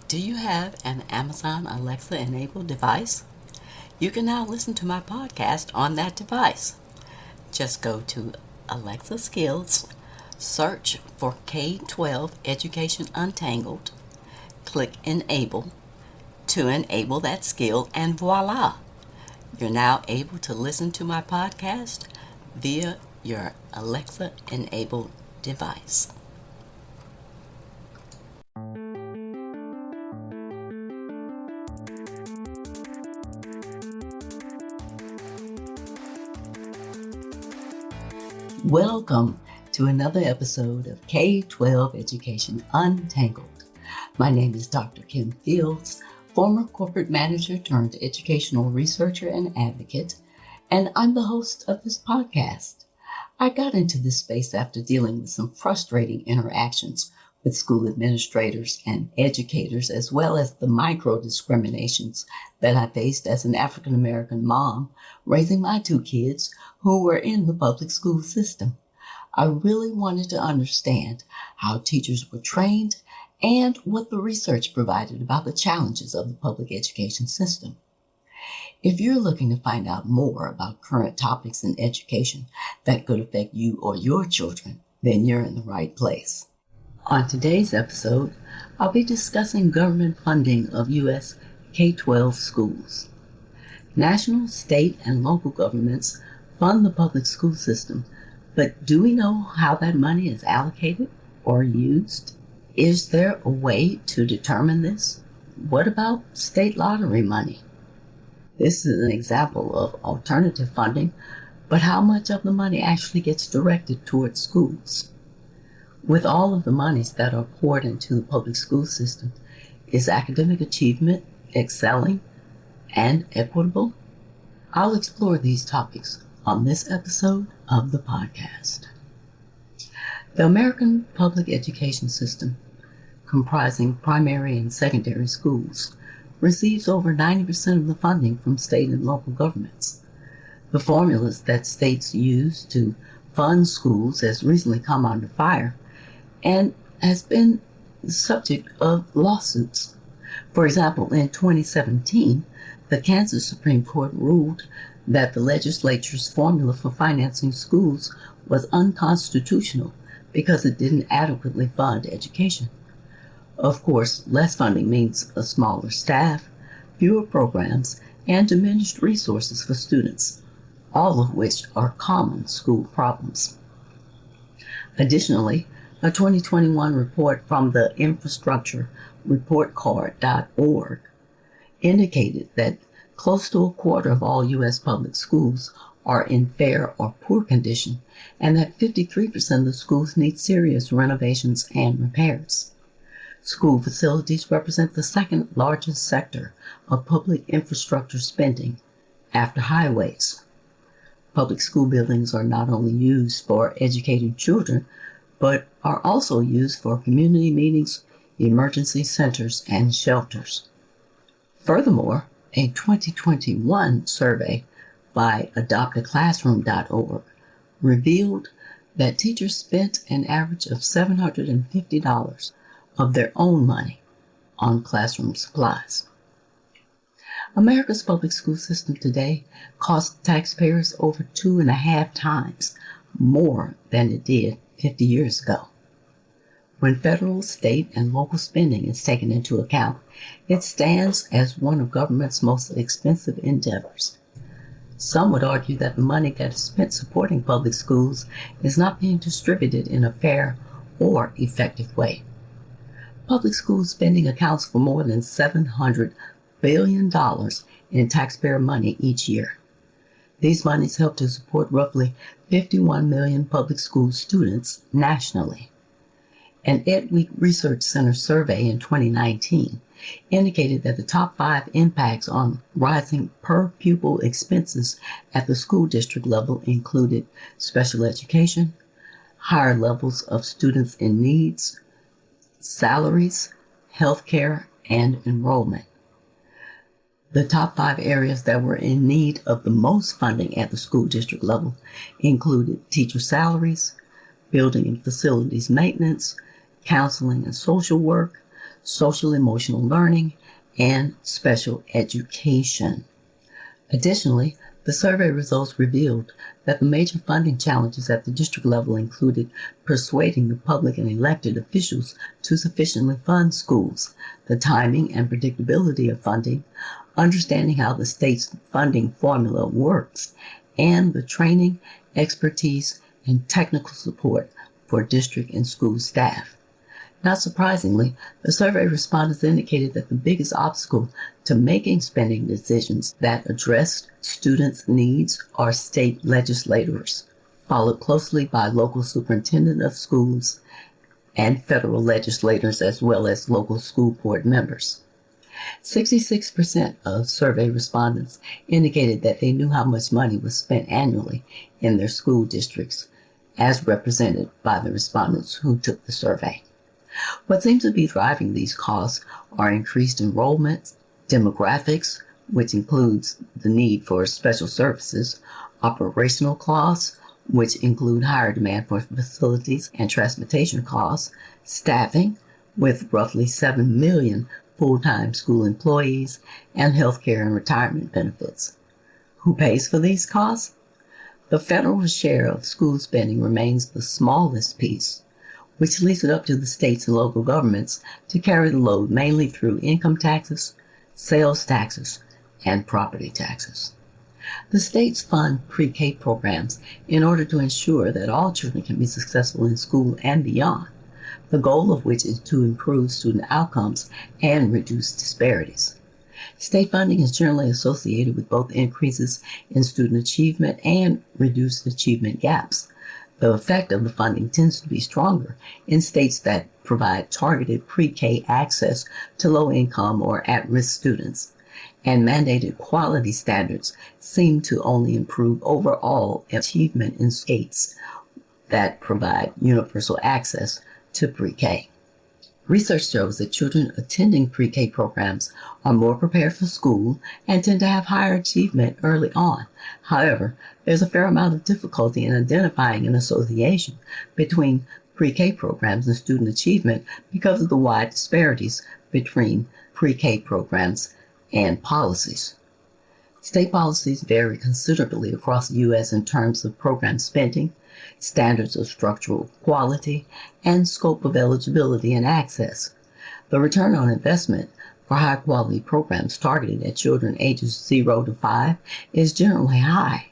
Do you have an Amazon Alexa enabled device? You can now listen to my podcast on that device. Just go to Alexa Skills, search for K-12 Education Untangled, click Enable to enable that skill, and voila! You're now able to listen to my podcast via your Alexa enabled device. Welcome to another episode of K-12 Education Untangled. My name is Dr. Kim Fields, former corporate manager turned educational researcher and advocate, and I'm the host of this podcast. I got into this space after dealing with some frustrating interactions with school administrators and educators, as well as the micro-discriminations that I faced as an African-American mom raising my two kids who were in the public school system. I really wanted to understand how teachers were trained and what the research provided about the challenges of the public education system. If you're looking to find out more about current topics in education that could affect you or your children, then you're in the right place. On today's episode, I'll be discussing government funding of U.S. K-12 schools. National, state, and local governments fund the public school system, but do we know how that money is allocated or used? Is there a way to determine this? What about state lottery money? This is an example of alternative funding, but how much of the money actually gets directed towards schools? With all of the monies that are poured into the public school system, is academic achievement, excelling, and equitable? I'll explore these topics on this episode of the podcast. The American public education system, comprising primary and secondary schools, receives over 90% of the funding from state and local governments. The formulas that states use to fund schools has recently come under fire and has been the subject of lawsuits. For example, in 2017, the Kansas Supreme Court ruled that the legislature's formula for financing schools was unconstitutional because it didn't adequately fund education. Of course, less funding means a smaller staff, fewer programs, and diminished resources for students, all of which are common school problems. Additionally, a 2021 report from the infrastructure reportcard.org indicated that close to a quarter of all U.S. public schools are in fair or poor condition, and that 53% of the schools need serious renovations and repairs. School facilities represent the second largest sector of public infrastructure spending after highways. Public school buildings are not only used for educating children, but are also used for community meetings, emergency centers, and shelters. Furthermore, a 2021 survey by adoptaclassroom.org revealed that teachers spent an average of $750 of their own money on classroom supplies. America's public school system today costs taxpayers over 2.5 times more than it did 50 years ago. When federal, state, and local spending is taken into account, it stands as one of government's most expensive endeavors. Some would argue that the money that is spent supporting public schools is not being distributed in a fair or effective way. Public school spending accounts for more than $700 billion in taxpayer money each year. These monies help to support roughly 51 million public school students nationally. An EdWeek Research Center survey in 2019 indicated that the top 5 impacts on rising per-pupil expenses at the school district level included special education, higher levels of students in needs, salaries, healthcare, and enrollment. The top 5 areas that were in need of the most funding at the school district level included teacher salaries, building and facilities maintenance, counseling and social work, social emotional learning, and special education. Additionally, the survey results revealed that the major funding challenges at the district level included persuading the public and elected officials to sufficiently fund schools, the timing and predictability of funding, understanding how the state's funding formula works, and the training, expertise, and technical support for district and school staff. Not surprisingly, the survey respondents indicated that the biggest obstacle to making spending decisions that addressed students' needs are state legislators, followed closely by local superintendent of schools and federal legislators as well as local school board members. 66% of survey respondents indicated that they knew how much money was spent annually in their school districts, as represented by the respondents who took the survey. What seems to be driving these costs are increased enrollment, demographics, which includes the need for special services, operational costs, which include higher demand for facilities and transportation costs, staffing, with roughly 7 million full-time school employees, and healthcare and retirement benefits. Who pays for these costs? The federal share of school spending remains the smallest piece, which leaves it up to the states and local governments to carry the load mainly through income taxes, sales taxes, and property taxes. The states fund pre-K programs in order to ensure that all children can be successful in school and beyond, the goal of which is to improve student outcomes and reduce disparities. State funding is generally associated with both increases in student achievement and reduced achievement gaps. The effect of the funding tends to be stronger in states that provide targeted pre-K access to low-income or at-risk students, and mandated quality standards seem to only improve overall achievement in states that provide universal access to pre-K. Research shows that children attending pre-K programs are more prepared for school and tend to have higher achievement early on. However, there's a fair amount of difficulty in identifying an association between pre-K programs and student achievement because of the wide disparities between pre-K programs and policies. State policies vary considerably across the U.S. in terms of program spending, standards of structural quality, and scope of eligibility and access. The return on investment for high-quality programs targeted at children ages 0 to 5 is generally high.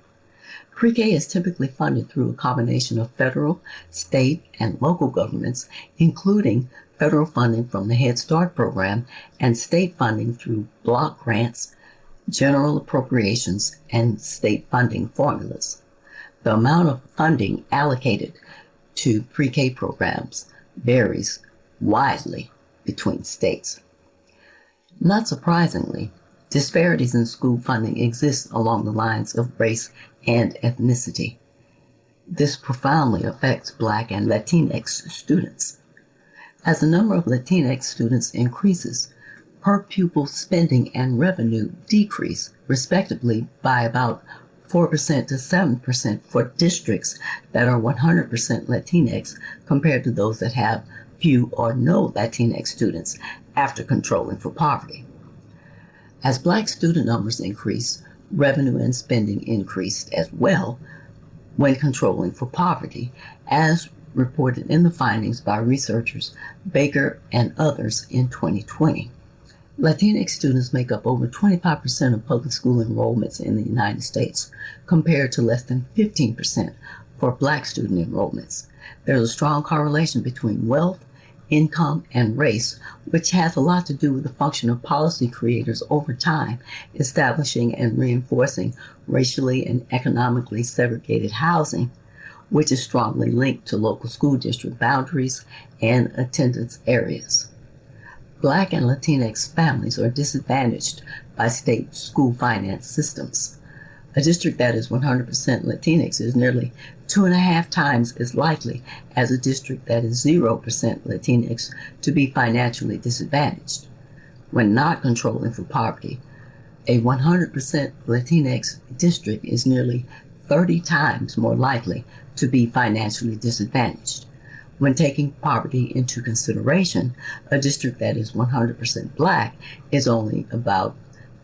Pre-K is typically funded through a combination of federal, state, and local governments, including federal funding from the Head Start program and state funding through block grants, general appropriations, and state funding formulas. The amount of funding allocated to pre-K programs varies widely between states. Not surprisingly, disparities in school funding exist along the lines of race and ethnicity. This profoundly affects Black and Latinx students. As the number of Latinx students increases, per pupil spending and revenue decrease, respectively, by about 4% to 7% for districts that are 100% Latinx compared to those that have few or no Latinx students after controlling for poverty. As Black student numbers increase, revenue and spending increased as well when controlling for poverty, as reported in the findings by researchers Baker and others in 2020. Latinx students make up over 25% of public school enrollments in the United States, compared to less than 15% for Black student enrollments. There's a strong correlation between wealth, income, and race, which has a lot to do with the function of policy creators over time, establishing and reinforcing racially and economically segregated housing, which is strongly linked to local school district boundaries and attendance areas. Black and Latinx families are disadvantaged by state school finance systems. A district that is 100% Latinx is nearly 2.5 times as likely as a district that is 0% Latinx to be financially disadvantaged. When not controlling for poverty, a 100% Latinx district is nearly 30 times more likely to be financially disadvantaged. When taking poverty into consideration, a district that is 100% black is only about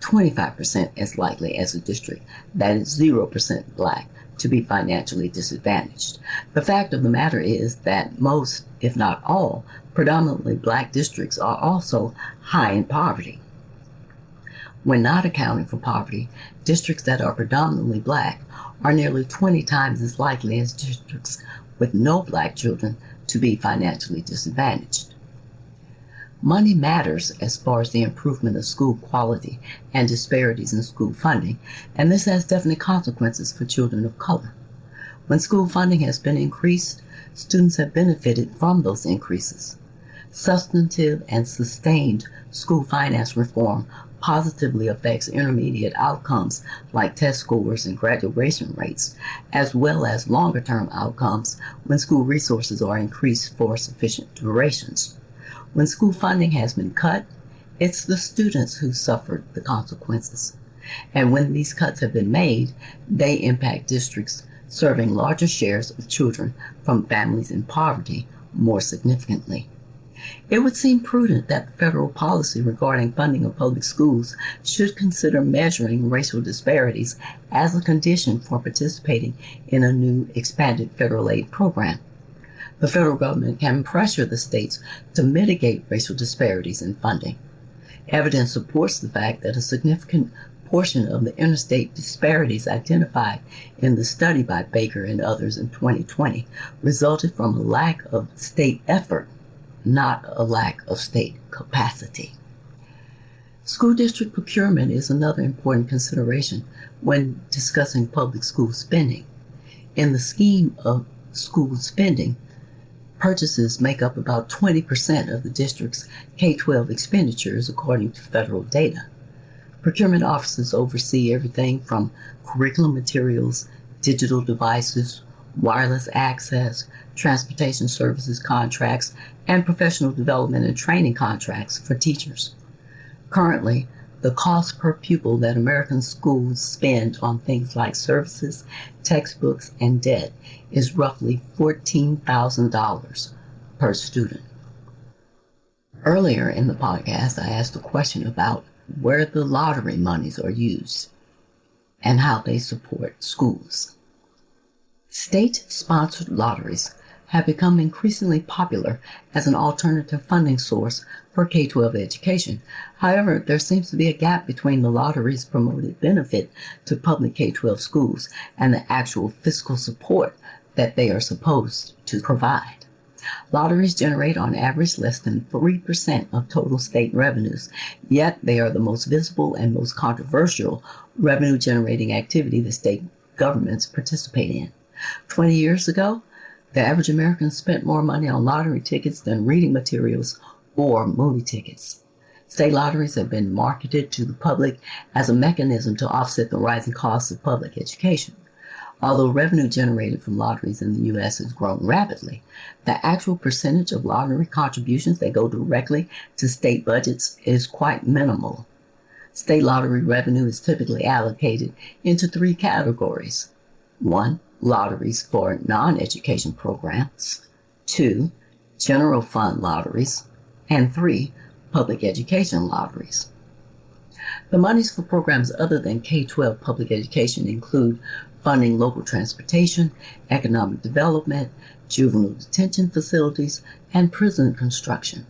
25% as likely as a district that is 0% black to be financially disadvantaged. The fact of the matter is that most, if not all, predominantly black districts are also high in poverty. When not accounting for poverty, districts that are predominantly black are nearly 20 times as likely as districts with no black children to be financially disadvantaged. Money matters as far as the improvement of school quality and disparities in school funding, and this has definite consequences for children of color. When school funding has been increased, students have benefited from those increases. Substantive and sustained school finance reform positively affects intermediate outcomes like test scores and graduation rates, as well as longer-term outcomes when school resources are increased for sufficient durations. When school funding has been cut, it's the students who suffered the consequences. And when these cuts have been made, they impact districts serving larger shares of children from families in poverty more significantly. It would seem prudent that the federal policy regarding funding of public schools should consider measuring racial disparities as a condition for participating in a new expanded federal aid program. The federal government can pressure the states to mitigate racial disparities in funding. Evidence supports the fact that a significant portion of the interstate disparities identified in the study by Baker and others in 2020 resulted from a lack of state effort, not a lack of state capacity. School district procurement is another important consideration when discussing public school spending. In the scheme of school spending, purchases make up about 20% of the district's K-12 expenditures according to federal data. Procurement offices oversee everything from curriculum materials, digital devices, wireless access, transportation services contracts, and professional development and training contracts for teachers. Currently, the cost per pupil that American schools spend on things like services, textbooks, and debt is roughly $14,000 per student. Earlier in the podcast, I asked a question about where the lottery monies are used and how they support schools. State-sponsored lotteries have become increasingly popular as an alternative funding source for K-12 education. However, there seems to be a gap between the lottery's promoted benefit to public K-12 schools and the actual fiscal support that they are supposed to provide. Lotteries generate on average less than 3% of total state revenues, yet they are the most visible and most controversial revenue-generating activity the state governments participate in. 20 years ago, the average American spent more money on lottery tickets than reading materials or movie tickets. State lotteries have been marketed to the public as a mechanism to offset the rising costs of public education. Although revenue generated from lotteries in the U.S. has grown rapidly, the actual percentage of lottery contributions that go directly to state budgets is quite minimal. State lottery revenue is typically allocated into three categories. 1. Lotteries for non-education programs. 2. General fund lotteries. And 3. Public education lotteries. The monies for programs other than K-12 public education include funding local transportation, economic development, juvenile detention facilities, and prison construction.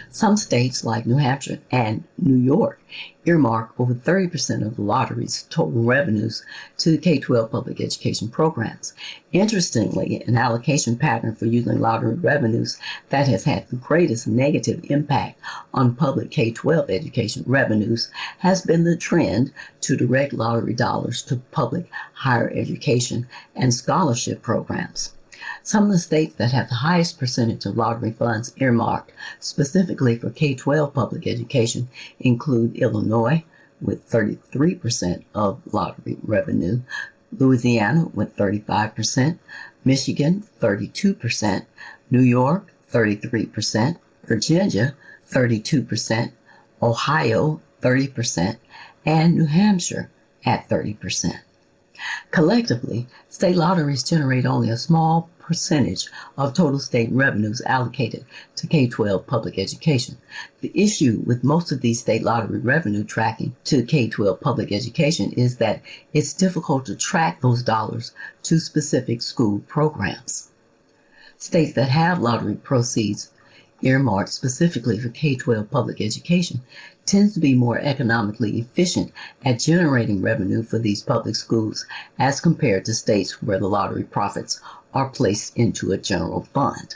Some states, like New Hampshire and New York, earmark over 30% of the lottery's total revenues to the K-12 public education programs. Interestingly, an allocation pattern for using lottery revenues that has had the greatest negative impact on public K-12 education revenues has been the trend to direct lottery dollars to public higher education and scholarship programs. Some of the states that have the highest percentage of lottery funds earmarked specifically for K-12 public education include Illinois, with 33% of lottery revenue, Louisiana with 35%, Michigan 32%, New York 33%, Virginia 32%, Ohio 30%, and New Hampshire at 30%. Collectively, state lotteries generate only a small percentage of total state revenues allocated to K-12 public education. The issue with most of these state lottery revenue tracking to K-12 public education is that it's difficult to track those dollars to specific school programs. States that have lottery proceeds earmarked specifically for K-12 public education tends to be more economically efficient at generating revenue for these public schools as compared to states where the lottery profits are placed into a general fund.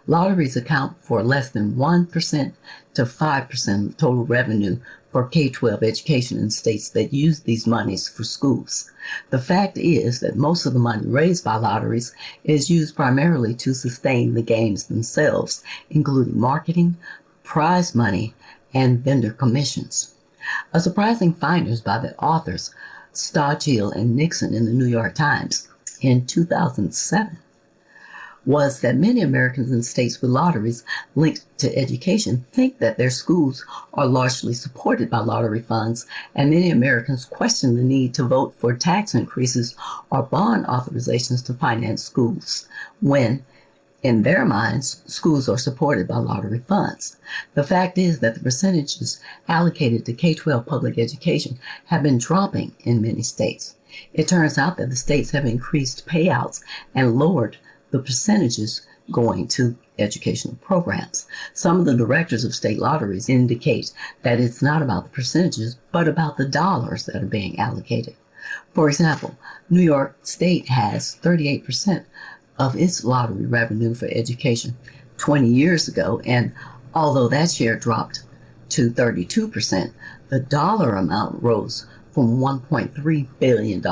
Lotteries account for less than 1% to 5% of total revenue for K-12 education in states that use these monies for schools. The fact is that most of the money raised by lotteries is used primarily to sustain the games themselves, including marketing, prize money, and vendor commissions. A surprising findings by the authors Stogdill and Nixon in the New York Times in 2007 was that many Americans in states with lotteries linked to education think that their schools are largely supported by lottery funds, and many Americans question the need to vote for tax increases or bond authorizations to finance schools when, in their minds, schools are supported by lottery funds. The fact is that the percentages allocated to K-12 public education have been dropping in many states. It turns out that the states have increased payouts and lowered the percentages going to educational programs. Some of the directors of state lotteries indicate that it's not about the percentages, but about the dollars that are being allocated. For example, New York State has 38% of its lottery revenue for education 20 years ago, and although that share dropped to 32%, the dollar amount rose from $1.3 billion to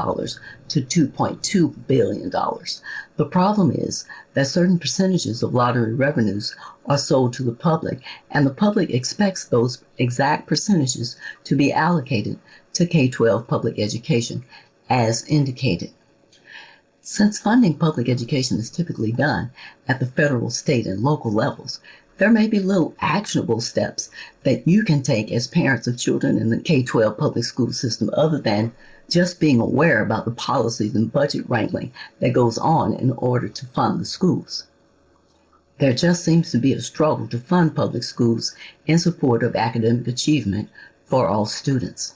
$2.2 billion. The problem is that certain percentages of lottery revenues are sold to the public, and the public expects those exact percentages to be allocated to K-12 public education, as indicated. Since funding public education is typically done at the federal, state, and local levels, there may be little actionable steps that you can take as parents of children in the K-12 public school system other than just being aware about the policies and budget wrangling that goes on in order to fund the schools. There just seems to be a struggle to fund public schools in support of academic achievement for all students.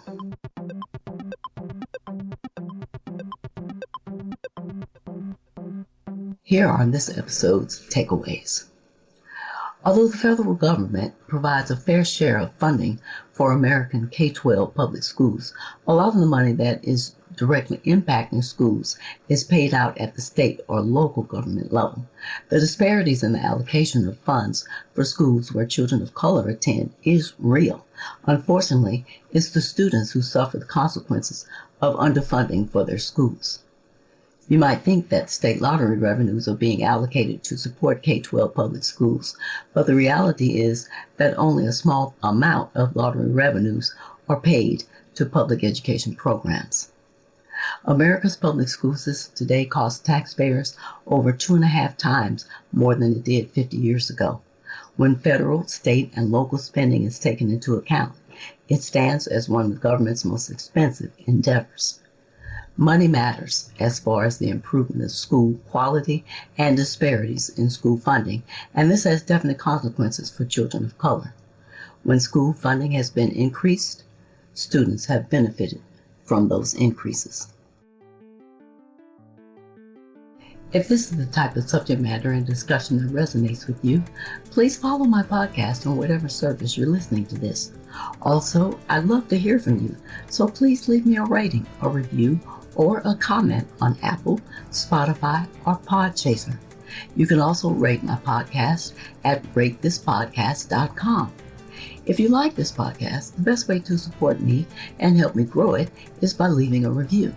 Here are this episode's takeaways. Although the federal government provides a fair share of funding for American K-12 public schools, a lot of the money that is directly impacting schools is paid out at the state or local government level. The disparities in the allocation of funds for schools where children of color attend is real. Unfortunately, it's the students who suffer the consequences of underfunding for their schools. You might think that state lottery revenues are being allocated to support K-12 public schools, but the reality is that only a small amount of lottery revenues are paid to public education programs. America's public school system today costs taxpayers over 2.5 times more than it did 50 years ago. When federal, state, and local spending is taken into account, it stands as one of the government's most expensive endeavors. Money matters as far as the improvement of school quality and disparities in school funding, and this has definite consequences for children of color. When school funding has been increased, students have benefited from those increases. If this is the type of subject matter and discussion that resonates with you, please follow my podcast on whatever service you're listening to this. Also, I'd love to hear from you, so please leave me a rating, a review, or a comment on Apple, Spotify, or Podchaser. You can also rate my podcast at ratethispodcast.com. If you like this podcast, the best way to support me and help me grow it is by leaving a review.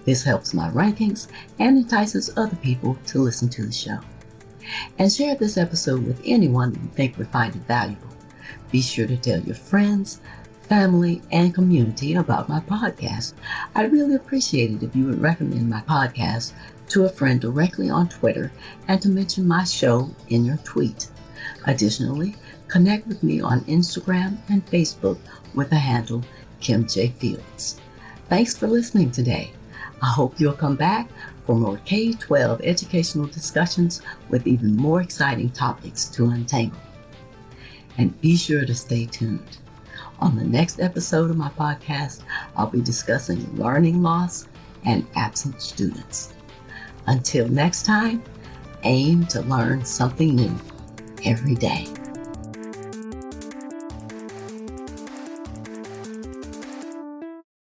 This helps my rankings and entices other people to listen to the show. And share this episode with anyone that you think would find it valuable. Be sure to tell your friends, family, and community about my podcast. I'd really appreciate it if you would recommend my podcast to a friend directly on Twitter and to mention my show in your tweet. Additionally, connect with me on Instagram and Facebook with the handle Kim J. Fields. Thanks for listening today. I hope you'll come back for more K-12 educational discussions with even more exciting topics to untangle. And be sure to stay tuned. On the next episode of my podcast, I'll be discussing learning loss and absent students. Until next time, aim to learn something new every day.